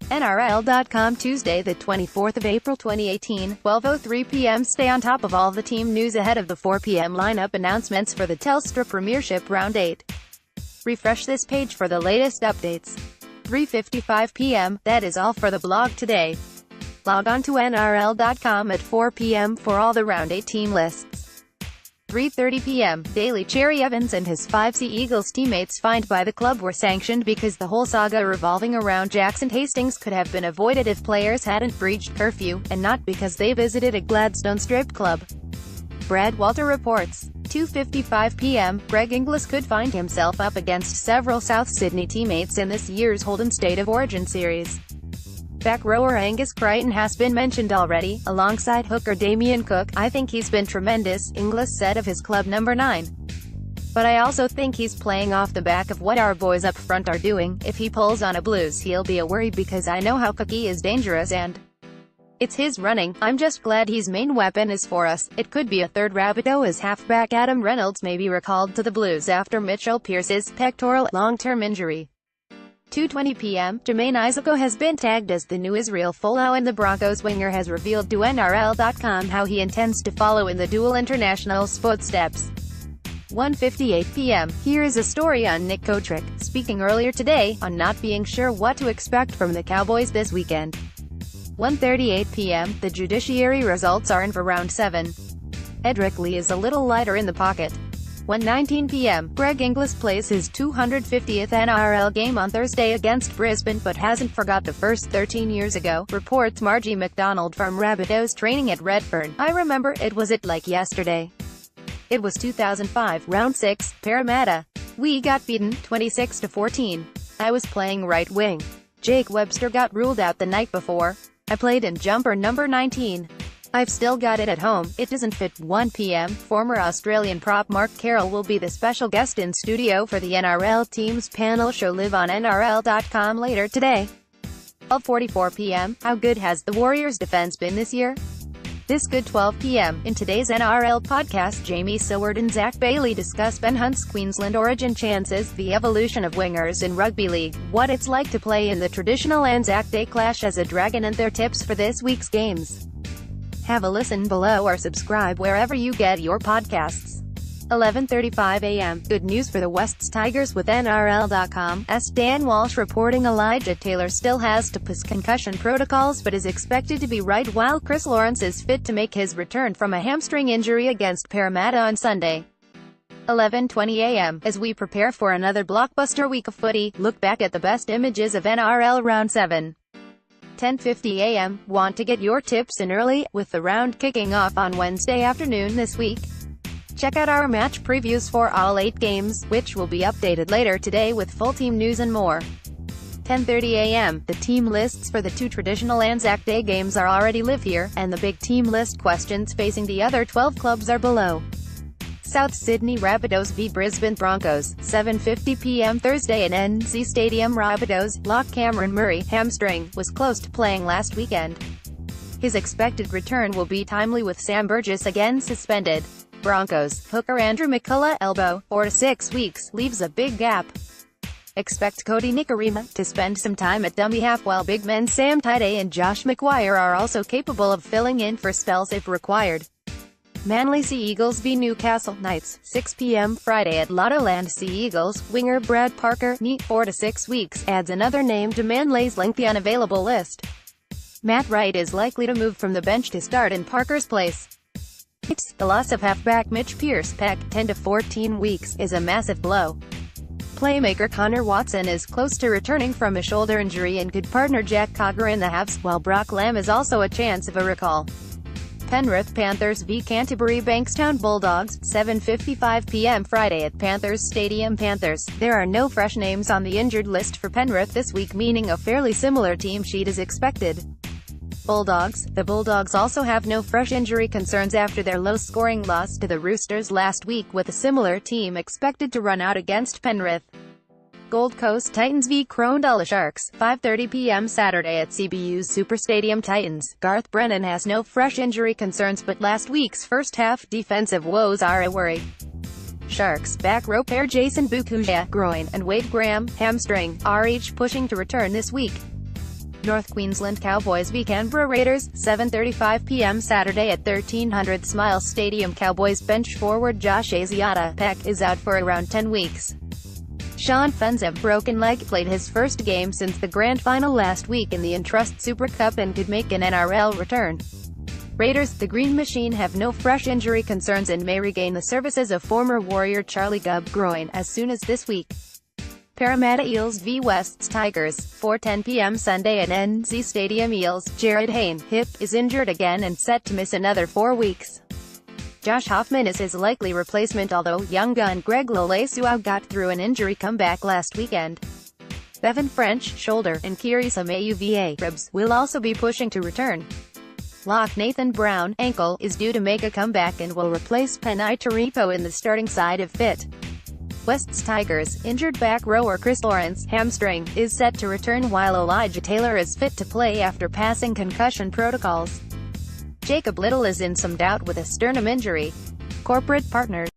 NRL.com Tuesday, the 24th of April 2018, 12:03 p.m. Stay on top of all the team news ahead of the 4 p.m. lineup announcements for the Telstra Premiership Round 8. Refresh this page for the latest updates. 3:55 p.m. That is all for the blog today. Log on to NRL.com at 4 p.m. for all the Round 8 team lists. 3:30 p.m. Daly Cherry-Evans and his 5 Sea Eagles teammates fined by the club were sanctioned because the whole saga revolving around Jackson Hastings could have been avoided if players hadn't breached curfew, and not because they visited a Gladstone strip club. Brad Walter reports. 2:55 p.m. Greg Inglis could find himself up against several South Sydney teammates in this year's Holden State of Origin series. Back rower Angus Crichton has been mentioned already, alongside hooker Damien Cook. "I think he's been tremendous," Inglis said of his club number 9. "But I also think he's playing off the back of what our boys up front are doing. If he pulls on a Blues, he'll be a worry because I know how Cookie is dangerous and it's his running. I'm just glad his main weapon is for us." It could be a third Rabbitoh as halfback Adam Reynolds may be recalled to the Blues after Mitchell Pearce's pectoral long-term injury. 2:20 p.m. Jermaine Isako has been tagged as the new Israel Folau, and the Broncos winger has revealed to NRL.com how he intends to follow in the dual international's footsteps. 1:58 p.m. Here is a story on Nick Kotrick, speaking earlier today, on not being sure what to expect from the Cowboys this weekend. 1:38 p.m. The judiciary results are in for Round 7. Edric Lee is a little lighter in the pocket. 1:19 p.m. Greg Inglis plays his 250th NRL game on Thursday against Brisbane, but hasn't forgot the first 13 years ago, reports Margie McDonald from Rabbitohs training at Redfern. "I remember it like yesterday. It was 2005, Round 6, Parramatta. We got beaten, 26-14. I was playing right wing. Jake Webster got ruled out the night before. I played in jumper number 19. I've still got it at home, it doesn't fit." 1 p.m. Former Australian prop Mark Carroll will be the special guest in studio for the NRL team's panel show live on NRL.com later today. 12:44 p.m. How good has the Warriors' defense been this year? This good. 12 p.m. In today's NRL podcast, Jamie Seward and Zach Bailey discuss Ben Hunt's Queensland Origin chances, the evolution of wingers in rugby league, what it's like to play in the traditional Anzac Day clash as a Dragon, and their tips for this week's games. Have a listen below or subscribe wherever you get your podcasts. 11:35 a.m. Good news for the West's Tigers with NRL.com's Dan Walsh reporting Elijah Taylor still has to pass concussion protocols but is expected to be right, while Chris Lawrence is fit to make his return from a hamstring injury against Parramatta on Sunday. 11:20 a.m. As we prepare for another blockbuster week of footy, look back at the best images of NRL Round 7. 10:50 a.m. Want to get your tips in early, with the round kicking off on Wednesday afternoon this week? Check out our match previews for all 8 games, which will be updated later today with full team news and more. 10:30 a.m. The team lists for the 2 traditional Anzac Day games are already live here, and the big team list questions facing the other 12 clubs are below. South Sydney Rabbitohs v Brisbane Broncos, 7:50 p.m. Thursday at NZ Stadium. Rabbitohs lock Cameron Murray, hamstring, was close to playing last weekend. His expected return will be timely with Sam Burgess again suspended. Broncos hooker Andrew McCullough, elbow, 4 to 6 weeks, leaves a big gap. Expect Cody Nikorima to spend some time at dummy half, while big men Sam Tidey and Josh McGuire are also capable of filling in for spells if required. Manly Sea Eagles v Newcastle Knights, 6 p.m. Friday at Lottoland. Sea Eagles winger Brad Parker, knee, 4 to 6 weeks, adds another name to Manly's lengthy unavailable list. Matt Wright is likely to move from the bench to start in Parker's place. The loss of halfback Mitch Pearce, pec, 10 to 14 weeks, is a massive blow. Playmaker Connor Watson is close to returning from a shoulder injury and could partner Jack Cogger in the halves, while Brock Lamb is also a chance of a recall. Penrith Panthers v Canterbury Bankstown Bulldogs, 7:55 p.m. Friday at Panthers Stadium. Panthers. There are no fresh names on the injured list for Penrith this week, meaning a fairly similar team sheet is expected. Bulldogs. The Bulldogs also have no fresh injury concerns after their low-scoring loss to the Roosters last week, with a similar team expected to run out against Penrith. Gold Coast Titans v Cronulla Sharks, 5:30 p.m. Saturday at CBU's Super Stadium. Titans. Garth Brennan has no fresh injury concerns, but last week's first-half defensive woes are a worry. Sharks back row pair Jason Bukuya, groin, and Wade Graham, hamstring, are each pushing to return this week. North Queensland Cowboys v Canberra Raiders, 7:35 p.m. Saturday at 1300 Smile Stadium. Cowboys bench forward Josh Asiata-Peck is out for around 10 weeks. Sean Funzem, broken leg, played his first game since the grand final last week in the Entrust Super Cup and could make an NRL return. Raiders, the Green Machine, have no fresh injury concerns and may regain the services of former Warrior Charlie Gubb groin as soon as this week. Parramatta Eels v Wests Tigers, 4:10 p.m. Sunday at NZ Stadium. Eels, Jared Hayne, hip, is injured again and set to miss another 4 weeks. Josh Hoffman is his likely replacement, although young gun Greg Lelesuau got through an injury comeback last weekend. Bevan French, shoulder, and Kiri Samauva, ribs, will also be pushing to return. Lock Nathan Brown, ankle, is due to make a comeback and will replace Penai Taripo in the starting side if fit. Wests Tigers, injured back rower Chris Lawrence, hamstring, is set to return while Elijah Taylor is fit to play after passing concussion protocols. Jacob Little is in some doubt with a sternum injury. Corporate partners